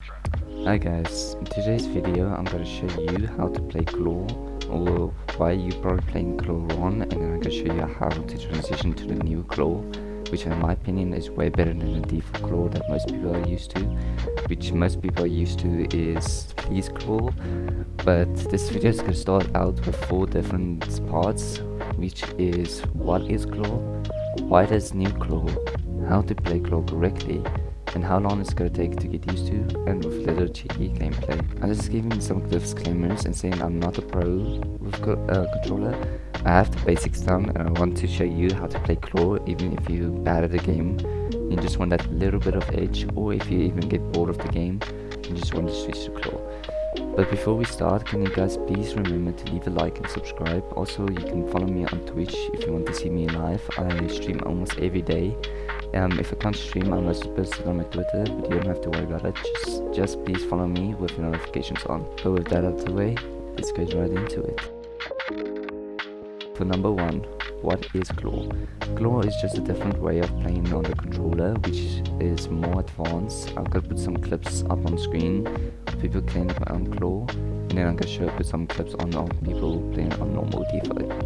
Hi guys, in today's video I'm going to show you how to play claw, or why you probably playing claw wrong, and then I'm going to show you how to transition to the new claw, which in my opinion is way better than the default claw that most people are used to, which most people are used to is fleece claw. But this video is going to start out with 4 different parts, which is what is claw, why does new claw, how to play claw correctly, and how long it's gonna take to get used to, and with little cheeky gameplay. I'm just giving some disclaimers and saying I'm not a pro with controller. I have the basics down and I want to show you how to play claw, even if you're bad at the game and you just want that little bit of edge, or if you even get bored of the game and just want to switch to claw. But before we start, can you guys please remember to leave a like and subscribe. Also, you can follow me on Twitch if you want to see me live. I stream almost every day. If I can't stream, I'm mostly posted on my Twitter, but you don't have to worry about it. Just please follow me with your notifications on. So with that out of the way, let's get right into it. For number 1, what is claw? Claw is just a different way of playing on the controller, which is more advanced. I'm gonna put some clips up on screen of people playing on claw, and then I'm gonna show up with some clips on people playing on normal default.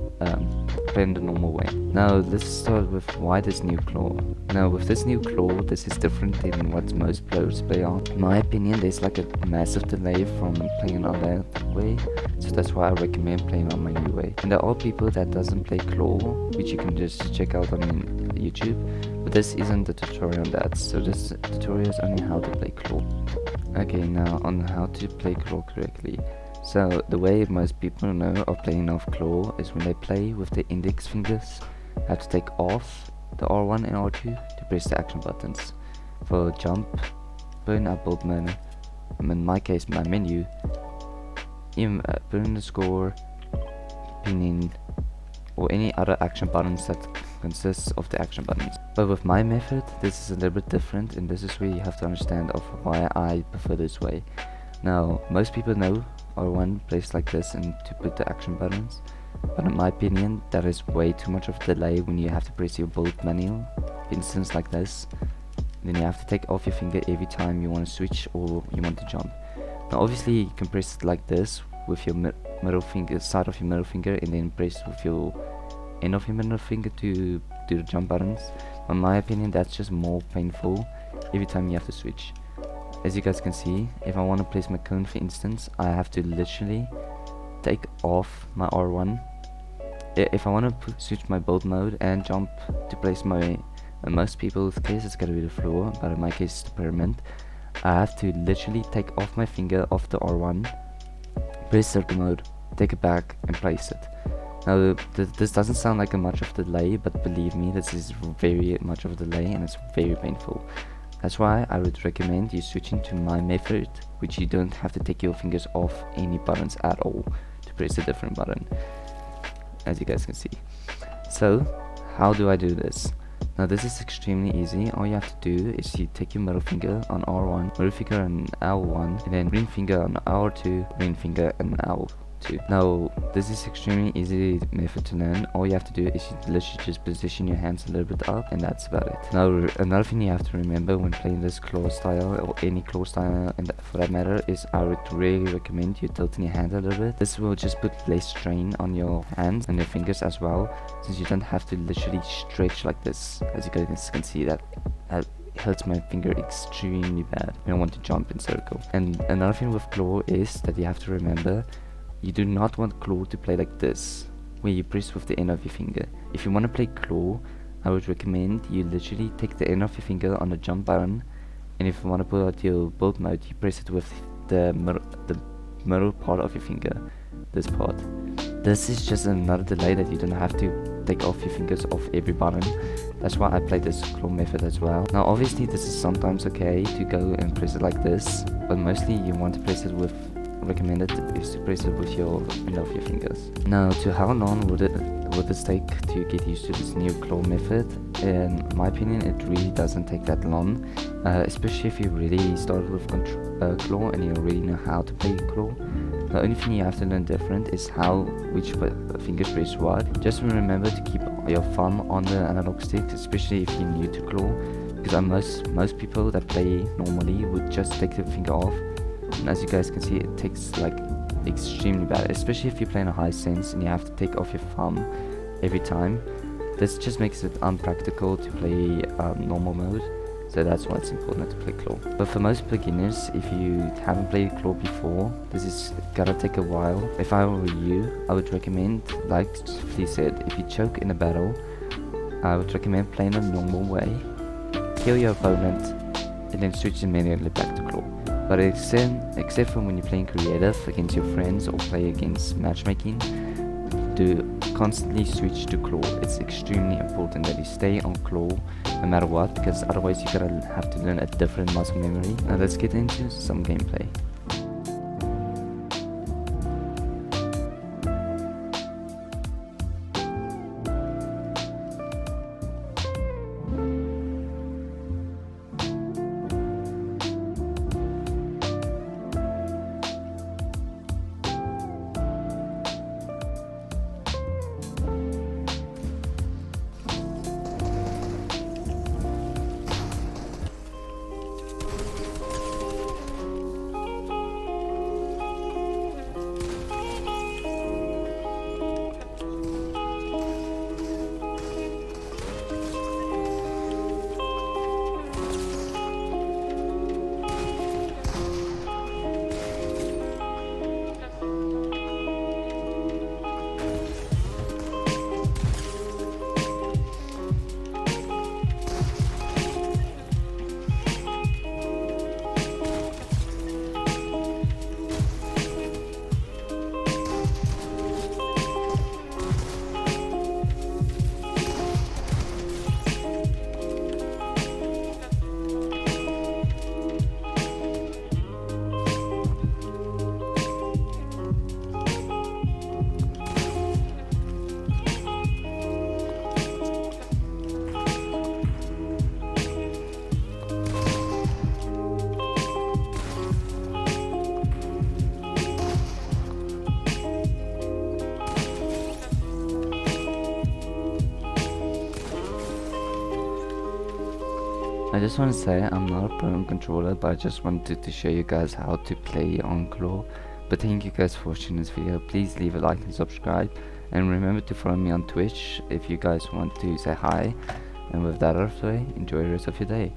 Playing the normal way. Now let's start with why this new claw. Now with this new claw, this is different than what most players play on. In my opinion, there's like a massive delay from playing on that way, so that's why I recommend playing on my new way. And there are people that doesn't play claw, which you can just check out on YouTube, but this isn't a tutorial on that, so this tutorial is only how to play claw. Okay, now on how to play claw correctly. So the way most people know of playing off claw is when they play with the index fingers, have to take off the R1 and R2 to press the action buttons. For jump, burn up build menu, in my case my menu, burn the score, pinning, or any other action buttons that consists of the action buttons. But with my method, this is a little bit different, and this is where you have to understand of why I prefer this way. Now most people know R1 placed like this and to put the action buttons, but in my opinion that is way too much of a delay when you have to press your build menu, for instance like this. Then you have to take off your finger every time you want to switch or you want to jump. Now obviously you can press it like this with your middle finger, side of your middle finger, and then press with your end of your middle finger to do the jump buttons. In my opinion that's just more painful every time you have to switch. As you guys can see, if I want to place my cone for instance, I have to literally take off my R1. If I want to switch my build mode and jump to place my, in most people's case it's gonna be the floor, but in my case it's the pyramid, I have to literally take off my finger off the R1, press circle mode, take it back and place it. Now this doesn't sound like a much of a delay, but believe me, this is very much of a delay and it's very painful. That's why I would recommend you switching to my method, which you don't have to take your fingers off any buttons at all to press a different button, as you guys can see. So how do I do this? Now this is extremely easy. All you have to do is you take your middle finger on R1, middle finger on L1, and then ring finger on R2, ring finger on L2. Now this is extremely easy method to learn. All you have to do is you literally just position your hands a little bit up, and that's about it. Now another thing you have to remember when playing this claw style, or any claw style and for that matter, is I would really recommend you tilting your hand a little bit. This will just put less strain on your hands and your fingers as well, since you don't have to literally stretch like this. As you guys can see, that hurts my finger extremely bad when I want to jump in circle. And another thing with claw is that you have to remember, you do not want claw to play like this, where you press with the end of your finger. If you want to play claw, I would recommend you literally take the end of your finger on the jump button, and if you want to pull out your build mode, you press it with the middle part of your finger, this part. This is just another delay that you don't have to take off your fingers off every button. That's why I play this claw method as well. Now obviously this is sometimes okay to go and press it like this, but mostly you want to press it with, recommended is to press it with your end of your fingers. Now to how long would this take to get used to this new claw method? In my opinion it really doesn't take that long, especially if you really started with claw and you already know how to play claw. The only thing you have to learn different is which fingers press what. Just remember to keep your thumb on the analog stick, especially if you're new to claw, because most people that play normally would just take the finger off, and as you guys can see, it takes like extremely bad, especially if you're playing a high sense and you have to take off your thumb every time. This just makes it unpractical to play normal mode, so that's why it's important to play claw. But for most beginners, if you haven't played claw before, this is gonna take a while. If I were you, I would recommend, like Flea said, if you choke in a battle, I would recommend playing a normal way, kill your opponent, and then switch immediately back to claw. But except for when you're playing creative against your friends or play against matchmaking, do constantly switch to claw. It's extremely important that you stay on claw no matter what, because otherwise you're gonna have to learn a different muscle memory. Now let's get into some gameplay. I just want to say I'm not a pro controller, but I just wanted to show you guys how to play on claw. But thank you guys for watching this video. Please leave a like and subscribe, and remember to follow me on Twitch if you guys want to say hi. And with that out of the way, enjoy the rest of your day.